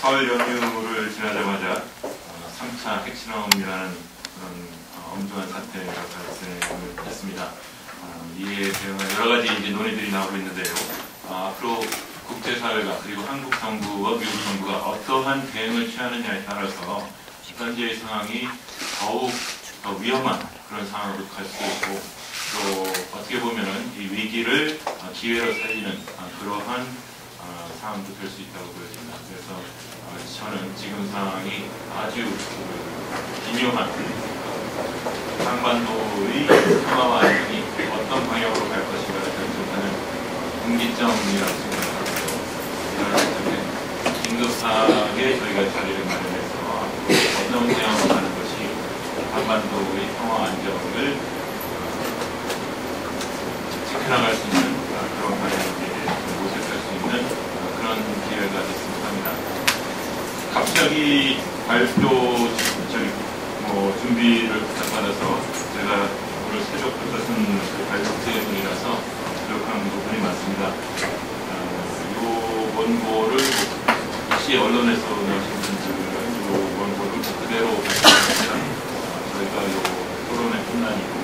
설 연휴를 지나자마자 3차 핵실험이라는 그런 엄중한 사태가 발생을 했습니다. 이에 대응한 여러 가지 이제 논의들이 나오고 있는데요. 앞으로 국제사회가 그리고 한국 정부와 미국 정부가 어떠한 대응을 취하느냐에 따라서 현재의 상황이 더욱 더 위험한 그런 상황으로 갈 수 있고, 또 어떻게 보면은 이 위기를 기회로 살리는 그러한 상황도 될 수 있다고 보여집니다. 그래서 저는 지금 상황이 아주 기묘한 한반도의 평화와 안정이 어떤 방향으로 갈 것인가를 결정하는 분기점이라고 생각합니다. 이런 시점에 긴급하게 저희가 자리를 마련해서 어떤 방향으로 가는 것이 한반도의 평화 안정을 지켜나갈 수 있는 그런 방향에 모색할 수 있는 그런 기회가 됐으면 합니다. 갑자기 발표 준비를 부탁받아서 제가 오늘 새벽부터 쓴 발표 중이라서 부족한 부분이 많습니다. 이 원고를 혹시 언론에서 나오신 분들은 이 원고를 그대로 발표합니다. 저희가 이 토론의 끝난이고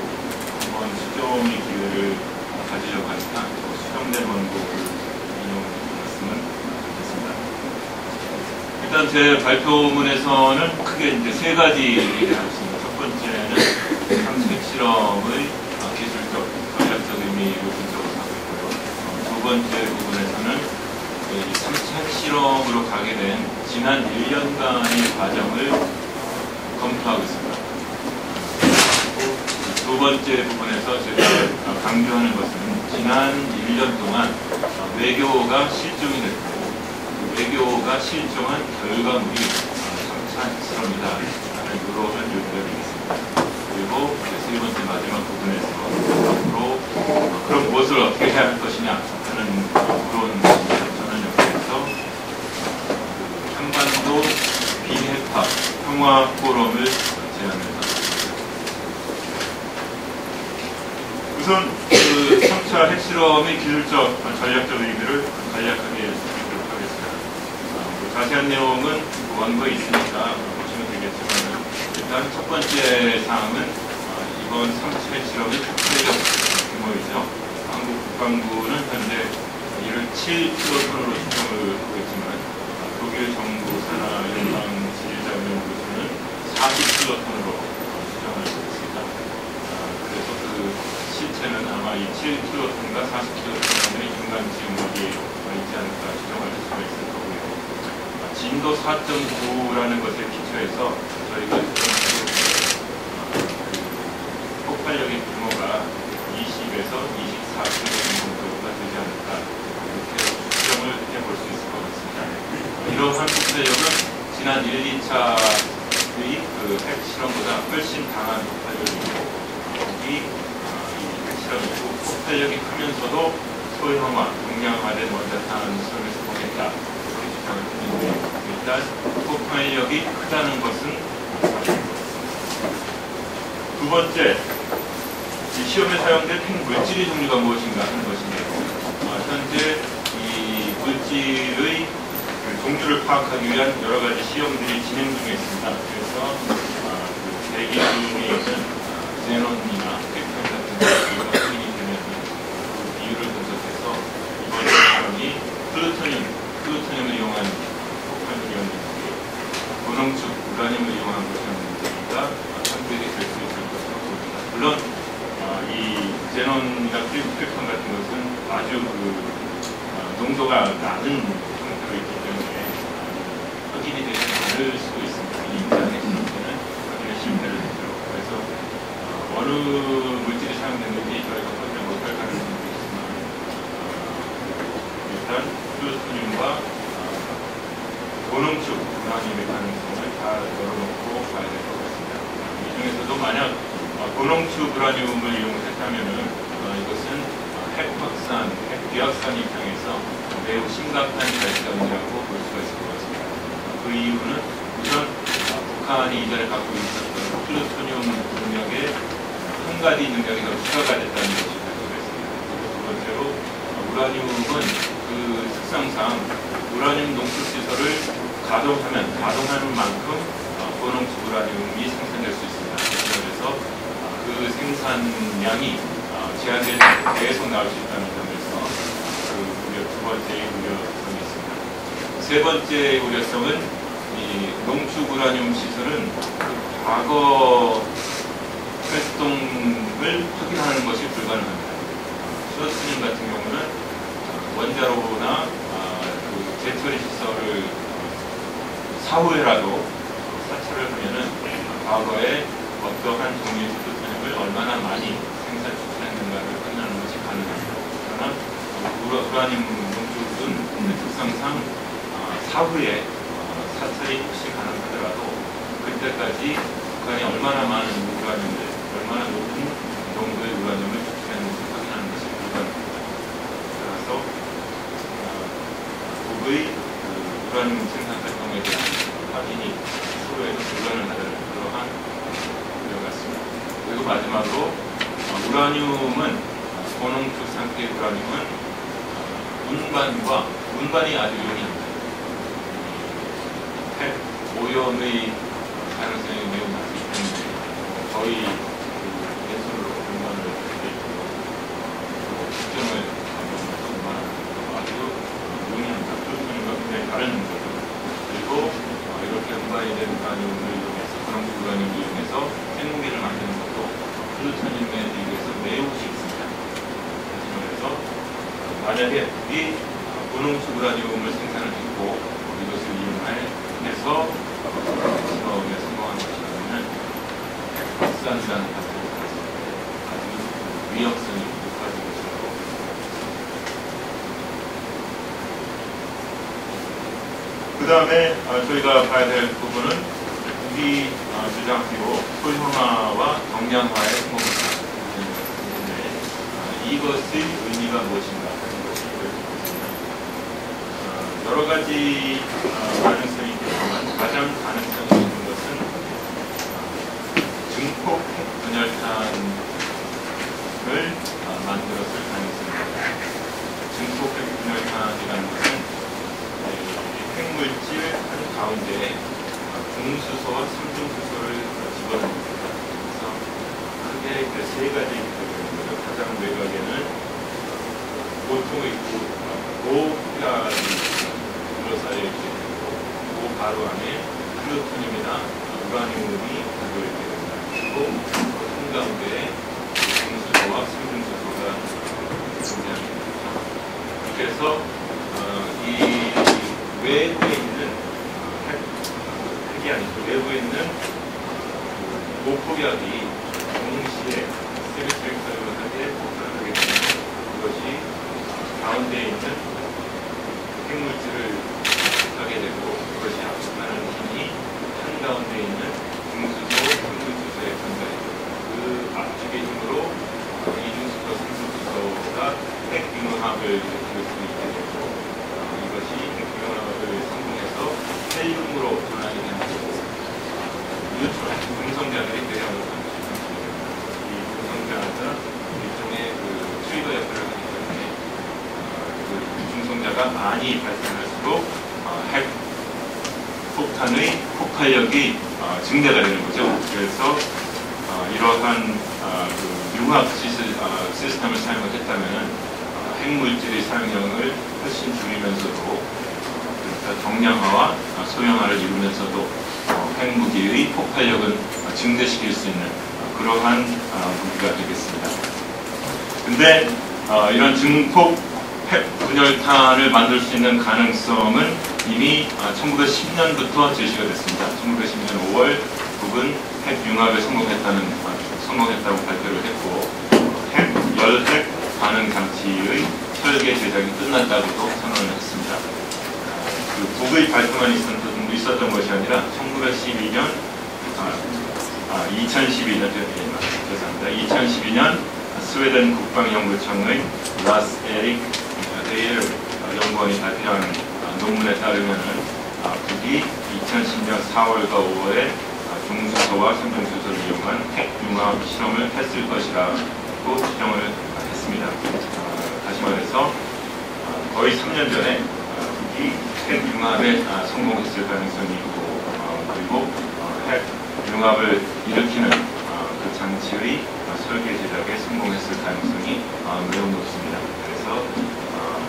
한번 수정의 기회를 가지려고 하니까 수정된 원고를 인용했으면 좋겠습니다. 일단 제 발표문에서는 크게 이제 세 가지 얘기를 하고 있습니다. 첫 번째는 3차 핵실험의 기술적, 전략적 의미를 분석을 하고 있고요. 두 번째 부분에서는 3차 핵실험으로 가게 된 지난 1년간의 과정을 검토하고 있습니다. 두 번째 부분에서 제가 강조하는 것은 지난 1년 동안 외교가 실종이 됐고, 외교가 실종한 결과물이 3차 핵실험이다 라는 이러한 요구가 되겠습니다. 그리고 세 번째 마지막 부분에서 앞으로 그럼 무엇을 어떻게 해야 할 것이냐 하는 그런 저는 여기에서 한반도 비핵화 평화 포럼을 제안합니다. 우선 그 3차 핵실험의 기술적, 전략적 의미를 간략하게 살펴보도록 하겠습니다. 자세한 내용은 원고에 있으니까 보시면 되겠지만, 일단 첫 번째 사항은 이번 3차 핵실험의 폭발력 규모이죠. 한국 국방부는 현재 이를 7킬로톤으로 추정을 하고 있지만, 독일 정부 산하 연방 지휘자연구소는 40킬로톤으로 추정을 하고 있습니다. 그래서 그 실체는 아마 이 7킬로톤과 40킬로톤의 인간 지형력이 있지 않을까 추정할 수가 있을 거고요. 진도 4.9라는 것에 기초해서 저희가 폭발력의 규모가 20에서 24킬로톤 정도가 되지 않을까 이렇게 추정을 해볼 수 있을 것 같습니다. 이러한 폭발력은 지난 1, 2차의 그 핵실험보다 훨씬 강한 폭발력이고, 이 핵실험이고 폭발력이 크면서도 소형화, 동량화된 원자탄 시험에서 보겠다 이렇게 주장을 했는데, 일단 폭발력이 크다는 것은 사실입니다. 두 번째, 이 시험에 사용된 핵물질의 종류가 무엇인가 하는 것인데요. 현재 이 물질의 종류를 파악하기 위한 여러 가지 시험들이 진행 중에 있습니다. 그래서 대기 중에 있는 제논이나 핵탄 같은 것들이 확인이 되면 그 비율을 분석해서 이번 실험이 플루토늄을 이용한 폭발물이었는지, 고농축 우라늄을 이용한 것이었는지가 판별이 될 수 있을 것으로 보입니다. 물론 이 제논이나 플루토늄 같은 것은 아주 농도가 낮은 형태로 있기 때문에 확인이 되지 않을 수도 있습니다. 이 인간의 실험에는 확인의 실패를 했죠. 그래서 어느 물질이 사용됐는지 저희가 확인 못할 가능성도 있지만, 일단 플루토늄과 고농축 우라늄의 가능성을 다 열어놓고 봐야 될 것 같습니다. 이 중에서도 만약 고농축 우라늄을 이용했다면은 이것은 핵 확산, 핵 비확산 입장에서 매우 심각한 발전이라고 볼 수가 있을 것 같습니다. 그 이유는 우선 북한이 이전에 갖고 있었던 플루토늄 능력에 한 가지 능력이 더 추가가 됐다는 것이 발표가 있습니다. 두 번째로 우라늄은 그 특성상 우라늄 농축 시설을 가동하는 만큼 고농축 우라늄이 생산될 수 있습니다. 그래서 그 생산량이 제한되지 않고 계속 나올 수 있다는 점에서 두 번째 우려점이 있습니다. 세 번째 우려점은 이 농축 우라늄 시설은 과거 활동을 확인하는 것이 불가능합니다. 슈어스님 같은 경우는 원자로나 재처리 시설을 사후에라도 사찰을 하면은 과거에 어떠한 종류의 플루토늄을 얼마나 많이 생산 추출했는가를 확인하는 것이 가능합니다. 그러나 우라늄 농축은 특성상 사후에 사찰이 혹시 가능하더라도 그때까지 북한이 얼마나 많은 우라늄을, 얼마나 높은 농도의 우라늄을 추출했는지 확인하는 것이 불가능합니다. 따라서 북의 우라늄 생산 활동에 대한 확인이 서로에서 불가능하다는 그러한 우려가 있습니다. 그리고 마지막으로 우라늄은 고농축 상태의 우라늄은 운반이 아주 용이합니다. 핵 오염의 가능성이 매우 낮기 때문에 거의 왼손으로 운반을 측정을 운반하는 아주 용이합니다. 플루토늄과 굉장히 다른 거죠. 그리고 이렇게 운반이 된 우라늄을 이용해서 고농축 우라늄을 이용해서 핵무기를 만드는 것도 플루토늄에 비해서 매우 쉽습니다. 그래서 만약에 이 고농축 우라늄을 생산을 했고 이것을 이용해서 실험에 성공한 것이라면 핵박산이라는 가설을 가지고 아주 위험성이 높아진 것이라고. 그 다음에 저희가 봐야 될 부분은 북이 주장하기로 소형화와 경량화의 성공입니다. 이것의 의미가 무엇인가 하는 것을 보여드리겠습니다. 여러 가지 가능성이 있겠지만 가장 가능성이 있는 것은 증폭 핵분열탄을 만들었을 가능성입니다. 증폭 핵분열탄이라는 것은 핵물질 한 가운데에 중수소와 삼중수소를 집어넣습니다. 그래서 크게 세 가지 있거든요. 가장 외곽에는 보통의 고가이 둘러싸여 있게 되고 그 바로 안에 플루토늄이나 우라늄이 가지고 있게 됩니다. 그리고 한가운데에 중수소와 삼중수소가 존재합니다. 그래서 이 외부에 있는 핵이 아니죠. 외부에 있는 고폭약이 동시에 세미트릭하게 폭발을 하게 되면 그것이 가운데에 있는 핵물질을 하게 되고 그것이 압축하는 힘이 한가운데 있는 중수소, 삼중수소에 전달해요. 그 압축의 힘으로 이중수소, 삼중수소가 핵융합을 일으킬 수 있게 되고 이것이 핵융합을 성공해서 헬륨으로 전환이 되는 것입니다. 뉴트론, 중성자들이 대량으로 방출됩니다. 이 중성자가 일종의 트리거 역할을 하기 때문에 중성자가 많이 발생할수록 핵 폭탄의 폭발력이 증대가 되는 거죠. 그래서 이러한 융합 시스템을 사용을 했다면 핵물질의 사용량을 훨씬 줄이면서도 그러니까 경량화와 소형화를 이루면서도 핵무기의 폭발력을 증대시킬 수 있는 그러한 무기가 되겠습니다. 근데 이런 증폭 핵분열탄을 만들 수 있는 가능성은 이미 1910년부터 제시가 됐습니다. 1910년 5월 북은 핵융합에 성공했다고 발표를 했고 열핵 반응 장치의 설계 제작이 끝났다고도 선언을 했습니다. 그 북의 발표만 있었던 것이 아니라 2012년 죄송합니다. 2012년 스웨덴 국방연구청의 라스 에릭 데일 연구원이 발표한 논문에 따르면은 북이 2010년 4월과 5월에 중수소와 삼중수소를 이용한 핵융합 실험을 했을 것이라고 추정을 했습니다. 다시 말해서 거의 3년 전에 북이 핵융합 융합에 성공했을 가능성이 있고 그리고 핵 융합을 일으키는 그 장치의 설계 제작에 성공했을 가능성이 매우 높습니다. 그래서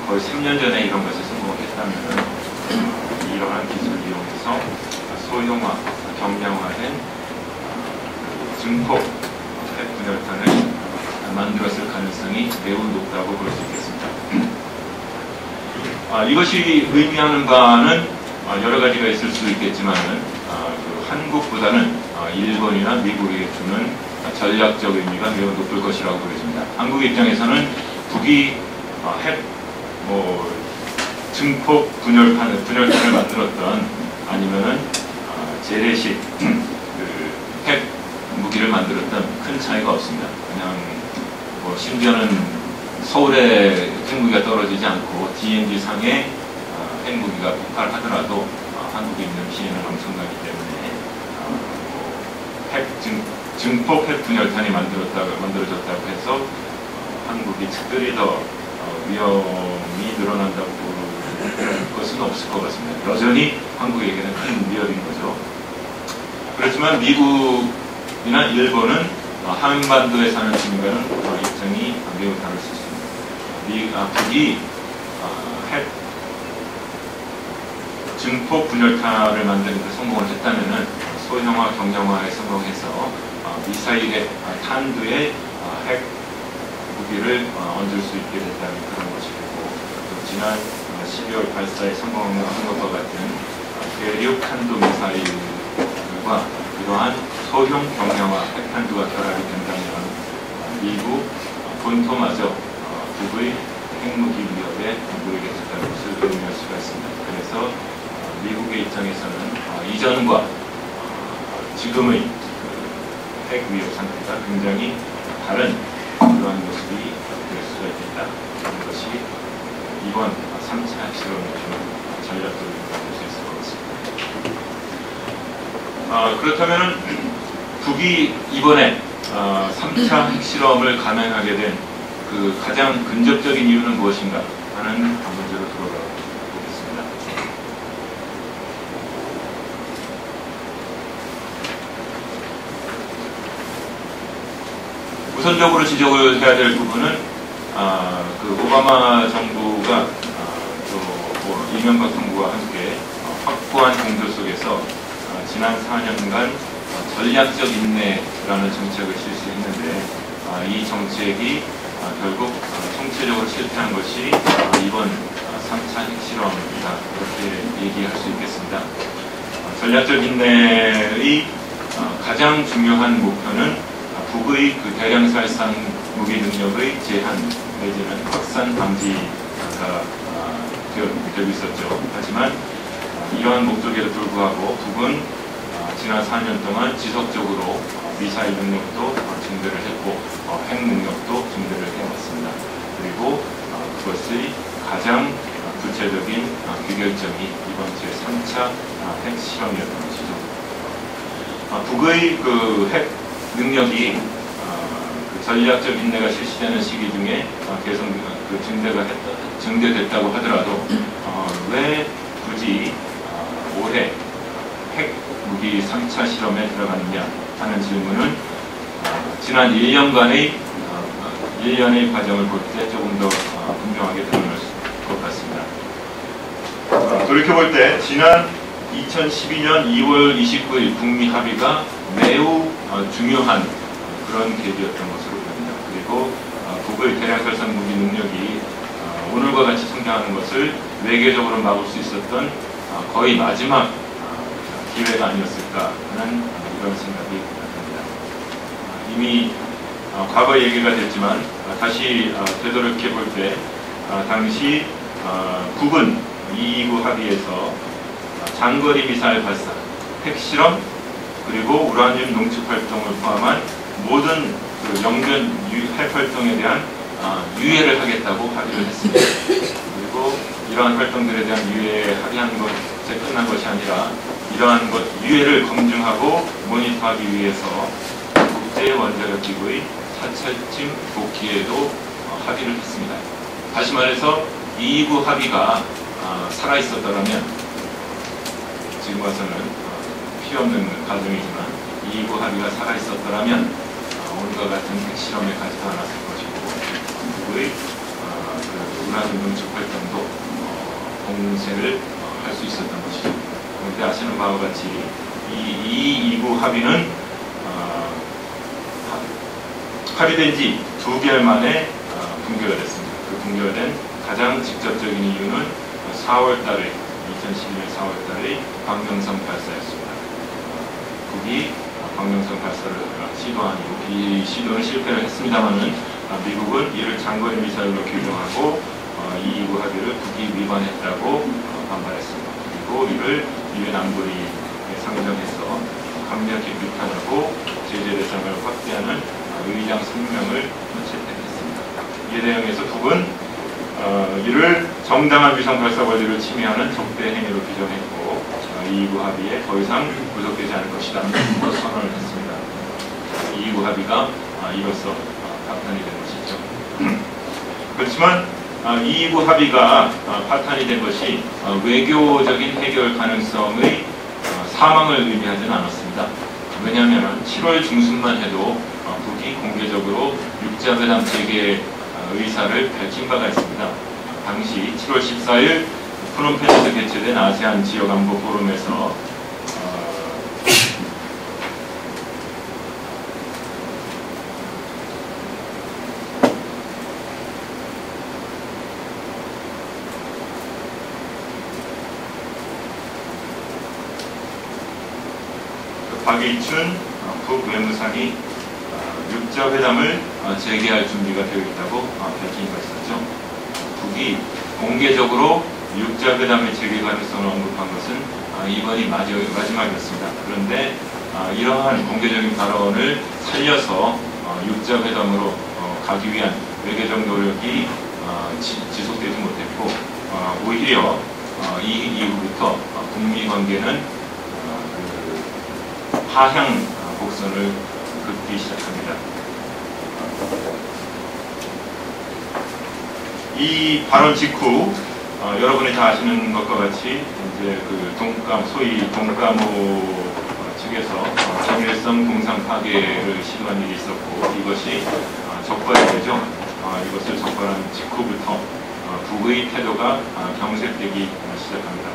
거의 3년 전에 이런 것에 성공했다면 이러한 기술을 이용해서 소형화, 경량화된 증폭 핵 분열탄을 만들었을 가능성이 매우 높다고 볼 수 있겠습니다. 이것이 의미하는 바는 여러 가지가 있을 수 있겠지만 그 한국보다는 일본이나 미국에게 주는 전략적 의미가 매우 높을 것이라고 보여집니다. 한국 입장에서는 북이 핵 증폭 분열탄을 만들었던 아니면은 재래식 핵 무기를 만들었던 큰 차이가 없습니다. 그냥 심지어는 서울에 핵무기가 떨어지지 않고 DMZ 상에 핵무기가 폭발하더라도 한국에 있는 피해는 엄청나기 때문에 증폭 핵 분열탄이 만들어졌다고 해서 한국이 특별히 더 위험이 늘어난다고 볼 것은 없을 것 같습니다. 여전히 한국에게는 큰 위협인 거죠. 그렇지만 미국이나 일본은 한반도에 사는 주민과는 입장이 매우 다를 수 있습니다. 북이 핵 증폭 분열탄을 만드는 데 성공을 했다면 소형화, 경량화에 성공해서 미사일의 탄두에 핵 무기를 얹을 수 있게 됐다는 그런 것이고, 지난 12월 발사에 성공한 것과 같은 대륙 탄도 미사일과 이러한 소형 경량화 핵탄두가 결합이 된다면 미국 본토마저 북의 핵무기 위협에 무력해졌다는 것을 의미할 수가 있습니다. 그래서 미국의 입장에서는 이전과 지금의 핵 위협 상태가 굉장히 다른 그러한 모습이 될 수가 있겠다. 그런 것이 이번 3차 핵실험을 주는 전략적으로 볼 수 있을 것 같습니다. 그렇다면 북이 이번에 3차 핵실험을 감행하게 된 그 가장 근접적인 이유는 무엇인가 하는 문제로 들어가 보겠습니다. 우선적으로 지적을 해야 될 부분은 그 오바마 정부가 또 이명박 정부와 함께 확고한 공조 속에서 지난 4년간 전략적 인내라는 정책을 실시했는데 이 정책이 결국 총체적으로 실패한 것이 이번 3차 핵실험이다, 이렇게 얘기할 수 있겠습니다. 전략적 인내의 가장 중요한 목표는 북의 그 대량 살상 무기 능력의 제한 내지는 확산 방지가 되고 있었죠. 하지만 이러한 목적에도 불구하고 북은 지난 4년 동안 지속적으로 미사일 능력도 증대를 했고 핵 능력도 증대를 해왔습니다. 그리고 그것의 가장 구체적인 귀결점이 이번 제3차 핵 실험이었던 것이죠. 북의 그 핵 능력이 그 전략적 인내가 실시되는 시기 중에 계속 증대됐다고 하더라도 왜 굳이 올해 핵 무기 3차 실험에 들어가느냐 하는 질문은 지난 1년간의 과정을 볼 때 조금 더 분명하게 드러날 것 같습니다. 돌이켜볼 때 지난 2012년 2월 29일 북미 합의가 매우 중요한 그런 계기였던 것으로 보입니다. 그리고 북의 대량살상 무기 능력이 오늘과 같이 성장하는 것을 외교적으로 막을 수 있었던 거의 마지막 기회가 아니었을까 하는 이런 생각이 듭니다. 이미 과거 얘기가 됐지만 다시 되돌이켜 볼 때 당시 북은 229 합의에서 장거리 미사일 발사, 핵실험, 그리고 우라늄 농축 활동을 포함한 모든 그 영변 핵 활동에 대한 유예를 하겠다고 합의를 했습니다. 그리고 이러한 활동들에 대한 유예에 합의한 것에 끝난 것이 아니라 이러한 유예를 검증하고 모니터하기 위해서 국제원자력기구의 사찰팀 복귀에도 합의를 했습니다. 다시 말해서 229 합의가 살아있었더라면 지금 와서는 필요 없는 가정이지만 2.29 합의가 살아있었더라면 오늘과 같은 핵실험에 가지도 않았을 것이고 미국의 우라늄 농축 활동도 공세를 할 수 있었던 것이죠. 그런데 아시는 바와 같이 이 2.29 합의는 합의된 지 2개월 만에 붕괴가 됐습니다. 그 붕괴된 가장 직접적인 이유는 4월달에 2012년 4월달에 광명성 발사였습니다. 북이 광명성 발사를 시도한 이후 이 시도는 실패를 했습니다만은 미국은 이를 장거리 미사일로 규정하고 2.29 합의를 북이 위반했다고 반발했습니다. 그리고 이를 유엔 안보리에 상정해서 강력히 비판하고 제재 대상을 확대하는 의장 성명을 채택했습니다. 이에 대응해서 북은 이를 정당한 위성 발사 권리를 침해하는 적대 행위로 규정했고 2.29 합의에 더 이상 구속되지 않을 것이다 선언을 했습니다. 2.29 합의가 이로써 파탄이 된 것이죠. 그렇지만 2.29 합의가 파탄이 된 것이 외교적인 해결 가능성의 사망을 의미하지는 않았습니다. 왜냐하면 7월 중순만 해도 북이 공개적으로 육자회담 재개 의사를 밝힌 바가 있습니다. 당시 7월 14일 프놈펜에서 개최된 아세안 지역안보 포럼에서 박일춘 북외무상이 육자회담을 재개할 준비가 되어 있다고 밝힌 바 있었죠. 북이 공개적으로 육자회담의 재개 가능성을 언급한 것은 이번이 마지막이었습니다. 그런데 이러한 공개적인 발언을 살려서 육자회담으로 가기 위한 외교적 노력이 지속되지 못했고 오히려 이 이후부터 북미 관계는 하향 곡선을 긋기 시작합니다. 이 발언 직후 여러분이 다 아시는 것과 같이 이제 소위 동까모 측에서 정일성 동상 파괴를 시도한 일이 있었고 이것이 적발이 되죠. 이것을 적발한 직후부터 북의 태도가 경색되기 시작합니다.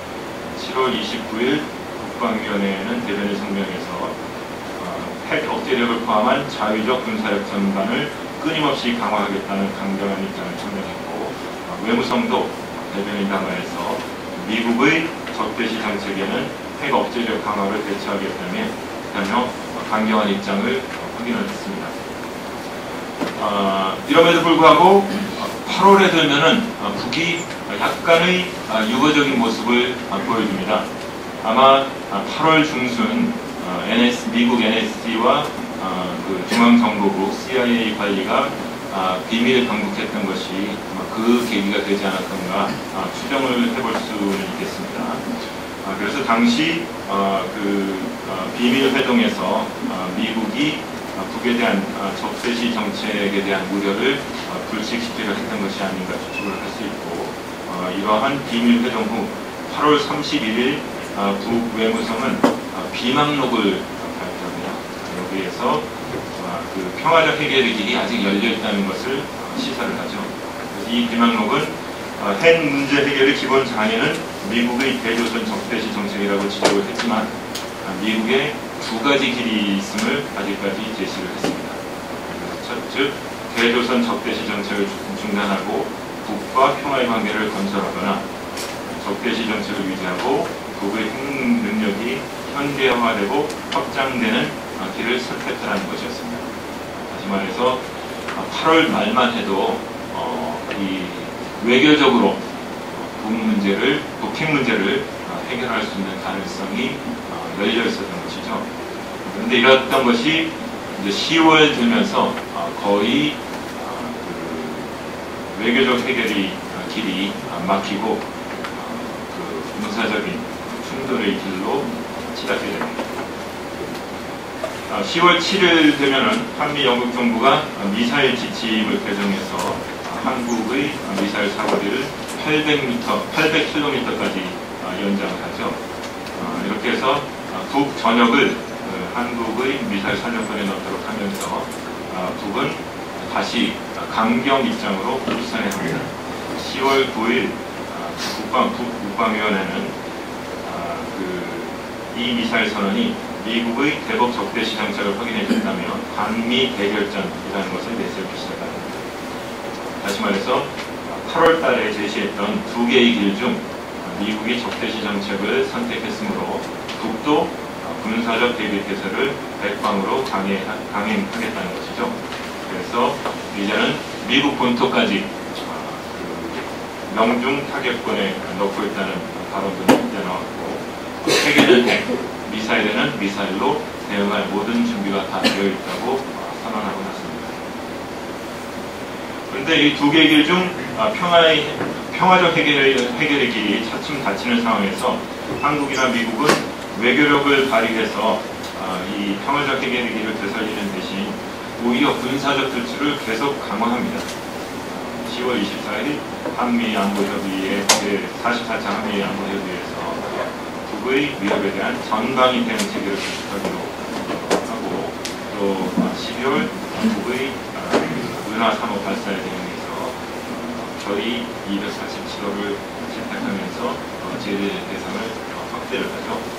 7월 29일 국방위원회는 대변인 성명에서 핵 억제력을 포함한 자위적 군사력 전반을 끊임없이 강화하겠다는 강경한 입장을 천명했고 외무성도 대변인 담화에서 미국의 적대시 정책에는 핵 억제력 강화를 대처하겠다며 강경한 입장을 확인을 했습니다. 이럼에도 불구하고 8월에 들면은 북이 약간의 유보적인 모습을 보여줍니다. 아마 8월 중순 미국 NSC와 중앙정보국 CIA 관리가 비밀을 방북했던 것이 그 계기가 되지 않았던가 추정을 해볼 수는 있겠습니다. 그래서 당시 비밀 회동에서 미국이 북에 대한 적대시 정책에 대한 우려를 불식시키려 했던 것이 아닌가 추측을 할 수 있고 이러한 비밀 회동 후 8월 31일 북외무성은 비망록을 발표합니다. 여기에서 평화적 해결의 길이 아직 열려있다는 것을 시사를 하죠. 그래서 이 비망록은 핵 문제 해결의 기본 장애는 미국의 대조선 적대시 정책이라고 지적을 했지만 미국의 두 가지 길이 있음을 아직까지 제시를 했습니다. 즉 대조선 적대시 정책을 중단하고 북과 평화의 관계를 건설하거나 적대시 정책을 유지하고 북의 핵 능력이 현대화되고 확장되는 길을 선택하라는 것이었습니다. 다시 말해서 8월 말만 해도 이 외교적으로 북핵 문제를 해결할 수 있는 가능성이 열려 있었던 것이죠. 그런데 이랬던 것이 이제 10월 들면서 거의 외교적 해결이 길이 막히고 군사적인 충돌의 길로 치닫게 됩니다. 10월 7일 되면은 한미 영국 정부가 미사일 지침을 개정해서 한국의 미사일 사거리를 800km까지 연장을 하죠. 이렇게 이렇게 해서 북 전역을 한국의 미사일 사령권에 넣도록 하면서 북은 다시 강경 입장으로 울산에 합니다. 10월 9일 국방위원회는 이 미사일 선언이 미국의 대북 적대시 장착을 확인해줬다면 한미 대결전이라는 것을 내세우기 시작합니다. 다시 말해서 8월 달에 제시했던 두 개의 길 중 미국이 적대시 정책을 선택했으므로 북도 군사적 대비 태세를 백방으로 강행하겠다는 것이죠. 그래서 이제는 미국 본토까지 명중 타격권에 넣고 있다는 발언도 내놓았고, 핵에는 핵, 미사일에는 미사일로 대응할 모든 준비가 다 되어 있다고 선언하고 났습니다. 그런데 이 두 개의 길 중 평화적 해결의 길이 차츰 닫히는 상황에서 한국이나 미국은 외교력을 발휘해서 이 평화적 해결의 길을 되살리는 대신 오히려 군사적 들추를 계속 강화합니다. 10월 24일 한미안보협의회 제44차 한미안보협의회에서 북의 위협에 대한 전방위 대응 체계를 구축하기로 하고, 또 12월 북의 은하 3호 발사에 대응해서 결의 247호를 채택하면서 제재 대상을 확대를 하죠.